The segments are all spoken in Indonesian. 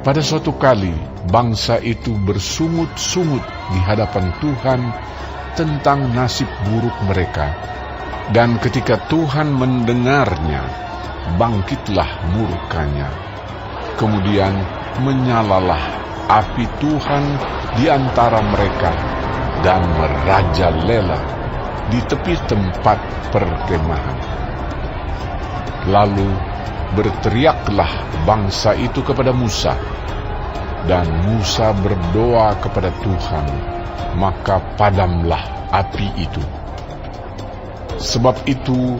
Pada suatu kali, bangsa itu bersungut-sungut di hadapan Tuhan tentang nasib buruk mereka. Dan ketika Tuhan mendengarnya, bangkitlah murkanya. Kemudian menyalalah api Tuhan di antara mereka dan merajalela di tepi tempat perkemahan. Lalu berteriaklah bangsa itu kepada Musa, dan Musa berdoa kepada Tuhan, maka padamlah api itu. Sebab itu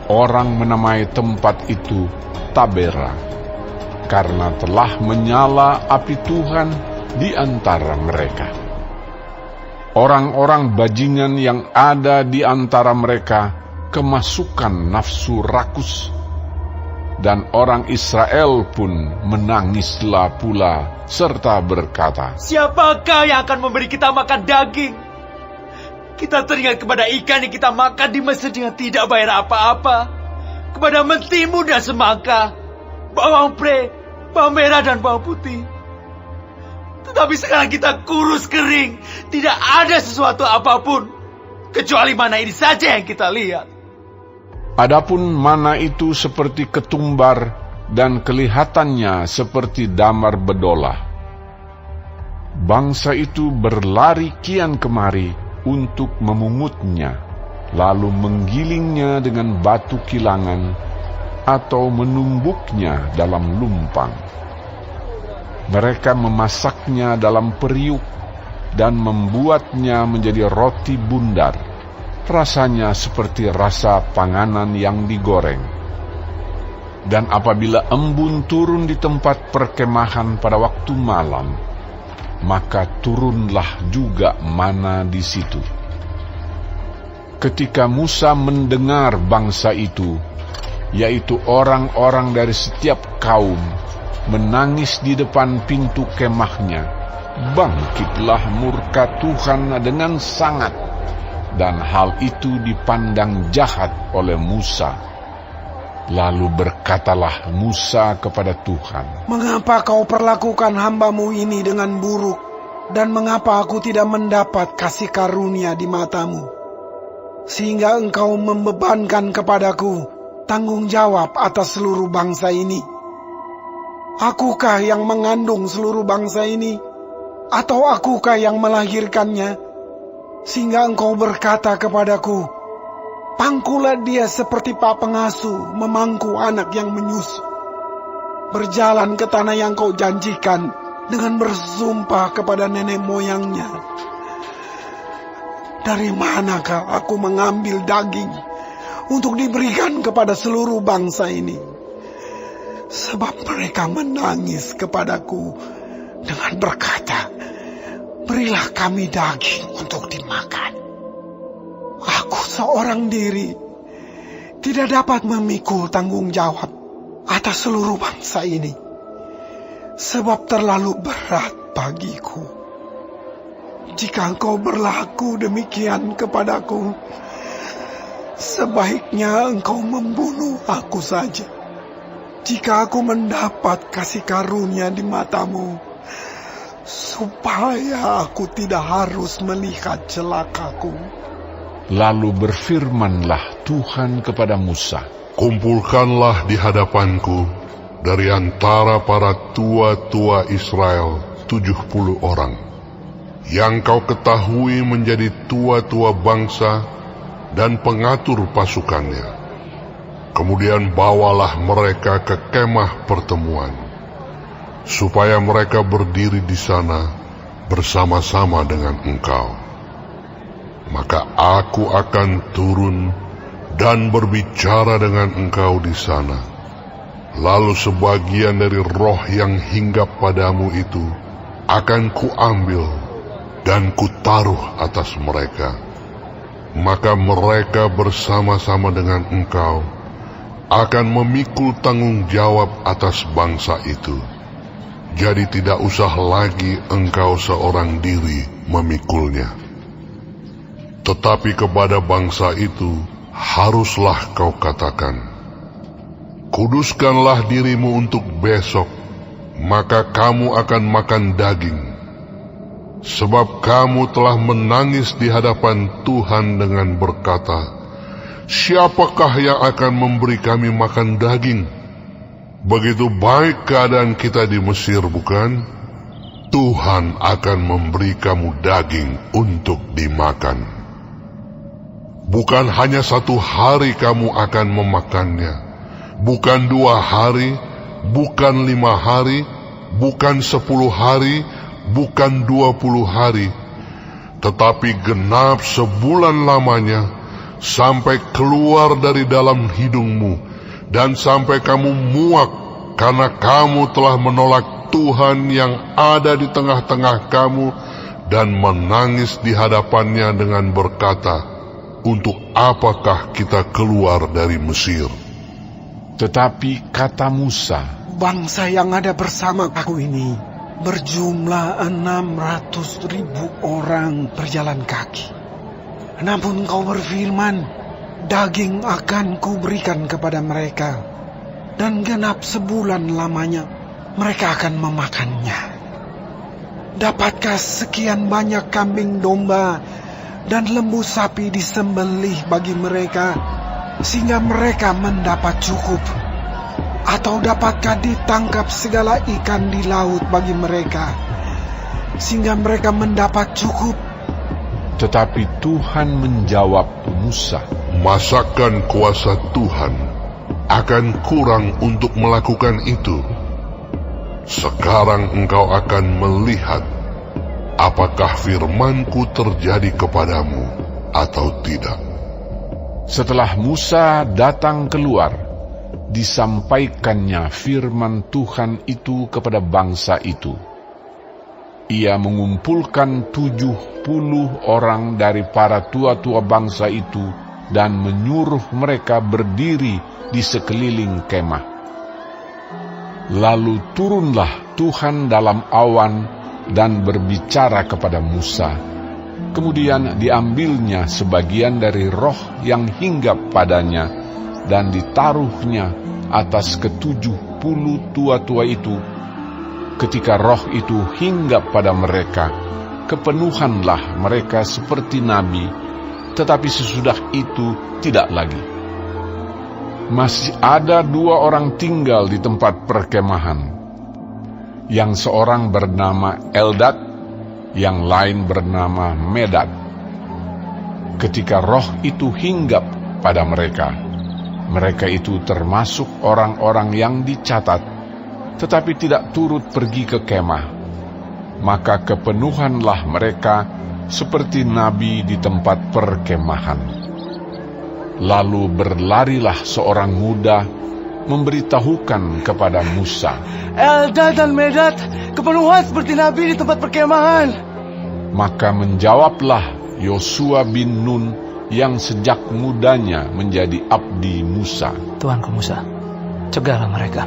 orang menamai tempat itu Tabera, karena telah menyala api Tuhan di antara mereka. Orang-orang bajingan yang ada di antara mereka kemasukan nafsu rakus, dan orang Israel pun menangislah pula serta berkata, "Siapakah yang akan memberi kita makan daging? Kita teringat kepada ikan yang kita makan di Mesir dengan tidak bayar apa-apa, kepada mentimun dan semangka, bawang pre, bawang merah dan bawang putih. Tetapi sekarang kita kurus kering, tidak ada sesuatu apapun, kecuali mana ini saja yang kita lihat." Adapun mana itu seperti ketumbar dan kelihatannya seperti damar bedolah. Bangsa itu berlari kian kemari untuk memungutnya, lalu menggilingnya dengan batu kilangan atau menumbuknya dalam lumpang. Mereka memasaknya dalam periuk dan membuatnya menjadi roti bundar. Rasanya seperti rasa panganan yang digoreng. Dan apabila embun turun di tempat perkemahan pada waktu malam, maka turunlah juga mana di situ. Ketika Musa mendengar bangsa itu, yaitu orang-orang dari setiap kaum, menangis di depan pintu kemahnya, bangkitlah murka Tuhan dengan sangat. Dan hal itu dipandang jahat oleh Musa. Lalu berkatalah Musa kepada Tuhan, "Mengapa kau perlakukan hamba-Mu ini dengan buruk? Dan mengapa aku tidak mendapat kasih karunia di mata-Mu? Sehingga Engkau membebankan kepadaku tanggung jawab atas seluruh bangsa ini. Akukah yang mengandung seluruh bangsa ini? Atau akukah yang melahirkannya? Sehingga Engkau berkata kepadaku, pangkulah dia seperti pak pengasuh memangku anak yang menyusu. Berjalan ke tanah yang Kau janjikan dengan bersumpah kepada nenek moyangnya. Dari manakah aku mengambil daging untuk diberikan kepada seluruh bangsa ini? Sebab mereka menangis kepadaku dengan berkata, berilah kami daging untuk dimakan. Aku seorang diri tidak dapat memikul tanggung jawab atas seluruh bangsa ini, sebab terlalu berat bagiku. Jika Engkau berlaku demikian kepadaku, sebaiknya Engkau membunuh aku saja. Jika aku mendapat kasih karunia di mata-Mu, supaya aku tidak harus melihat celakaku. Lalu berfirmanlah Tuhan kepada Musa, kumpulkanlah di hadapanku dari antara para tua-tua Israel 70 orang, yang kau ketahui menjadi tua-tua bangsa dan pengatur pasukannya. Kemudian bawalah mereka ke kemah pertemuan, supaya mereka berdiri di sana bersama-sama dengan engkau. Maka aku akan turun dan berbicara dengan engkau di sana. Lalu sebagian dari roh yang hinggap padamu itu akan kuambil dan kutaruh atas mereka. Maka mereka bersama-sama dengan engkau akan memikul tanggung jawab atas bangsa itu. Jadi tidak usah lagi engkau seorang diri memikulnya. Tetapi kepada bangsa itu haruslah kau katakan, kuduskanlah dirimu untuk besok maka kamu akan makan daging. Sebab kamu telah menangis di hadapan Tuhan dengan berkata, siapakah yang akan memberi kami makan daging? Begitu baik keadaan kita di Mesir, bukan? Tuhan akan memberi kamu daging untuk dimakan. Bukan hanya 1 hari kamu akan memakannya, bukan 2 hari, bukan 5 hari, bukan 10 hari, bukan 20 hari, tetapi genap sebulan lamanya, sampai keluar dari dalam hidungmu, dan sampai kamu muak, karena kamu telah menolak Tuhan yang ada di tengah-tengah kamu, dan menangis di hadapannya dengan berkata, untuk apakah kita keluar dari Mesir? Tetapi kata Musa, bangsa yang ada bersama aku ini berjumlah 600.000 orang berjalan kaki. Namun kau berfirman, daging akan kuberikan kepada mereka, dan genap sebulan lamanya mereka akan memakannya. Dapatkah sekian banyak kambing domba dan lembu sapi disembelih bagi mereka, sehingga mereka mendapat cukup? Atau dapatkah ditangkap segala ikan di laut bagi mereka, sehingga mereka mendapat cukup? tetapi Tuhan menjawab Musa, masakan kuasa Tuhan akan kurang untuk melakukan itu? Sekarang engkau akan melihat apakah firman-Ku terjadi kepadamu atau tidak. Setelah Musa datang keluar, disampaikannya firman Tuhan itu kepada bangsa itu. Ia mengumpulkan 70 orang dari para tua-tua bangsa itu dan menyuruh mereka berdiri di sekeliling kemah. Lalu turunlah Tuhan dalam awan dan berbicara kepada Musa. Kemudian diambilnya sebagian dari roh yang hinggap padanya dan ditaruhnya atas ke-70 tua-tua itu. Ketika roh itu hinggap pada mereka, kepenuhanlah mereka seperti nabi, tetapi sesudah itu tidak lagi. Masih ada 2 orang tinggal di tempat perkemahan. Yang seorang bernama Eldad, yang lain bernama Medad. Ketika roh itu hinggap pada mereka, mereka itu termasuk orang-orang yang dicatat, tetapi tidak turut pergi ke kemah. Maka kepenuhanlah mereka seperti nabi di tempat perkemahan. Lalu berlarilah seorang muda memberitahukan kepada Musa, Eldad dan Medad kepenuhan seperti nabi di tempat perkemahan. Maka menjawablah Yosua bin Nun yang sejak mudanya menjadi abdi Musa, Tuanku Musa, cegahlah mereka.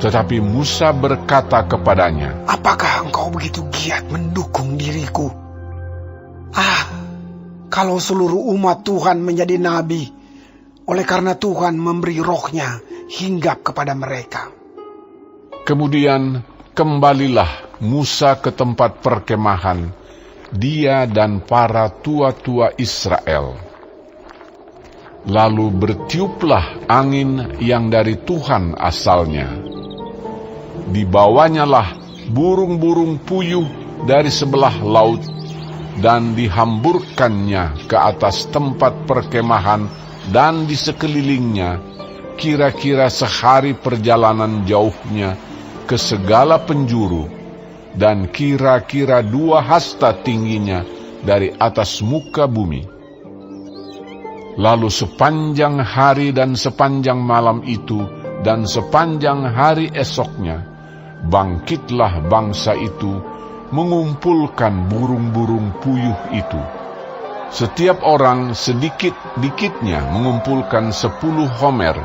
Tetapi Musa berkata kepadanya, apakah engkau begitu giat mendukung diriku? Kalau seluruh umat Tuhan menjadi nabi, oleh karena Tuhan memberi rohnya hinggap kepada mereka. Kemudian kembalilah Musa ke tempat perkemahan, dia dan para tua-tua Israel. Lalu bertiuplah angin yang dari Tuhan asalnya. Dibawanyalah burung-burung puyuh dari sebelah laut, dan dihamburkannya ke atas tempat perkemahan dan di sekelilingnya, kira-kira sehari perjalanan jauhnya ke segala penjuru, dan kira-kira 2 hasta tingginya dari atas muka bumi. Lalu sepanjang hari dan sepanjang malam itu dan sepanjang hari esoknya, bangkitlah bangsa itu mengumpulkan burung-burung puyuh itu. Setiap orang sedikit-dikitnya mengumpulkan 10 homer.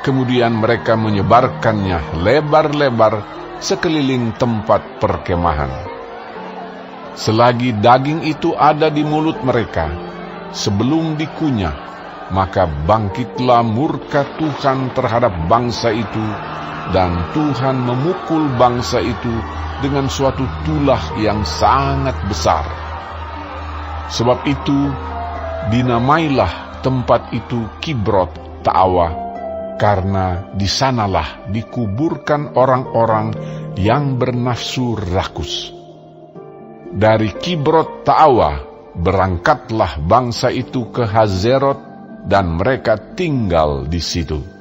Kemudian mereka menyebarkannya lebar-lebar sekeliling tempat perkemahan. Selagi daging itu ada di mulut mereka, sebelum dikunyah, maka bangkitlah murka Tuhan terhadap bangsa itu, dan Tuhan memukul bangsa itu dengan suatu tulah yang sangat besar. Sebab itu, dinamailah tempat itu Kibrot Ta'awa, karena di sanalah dikuburkan orang-orang yang bernafsu rakus. Dari Kibrot Ta'awa berangkatlah bangsa itu ke Hazerot, dan mereka tinggal di situ.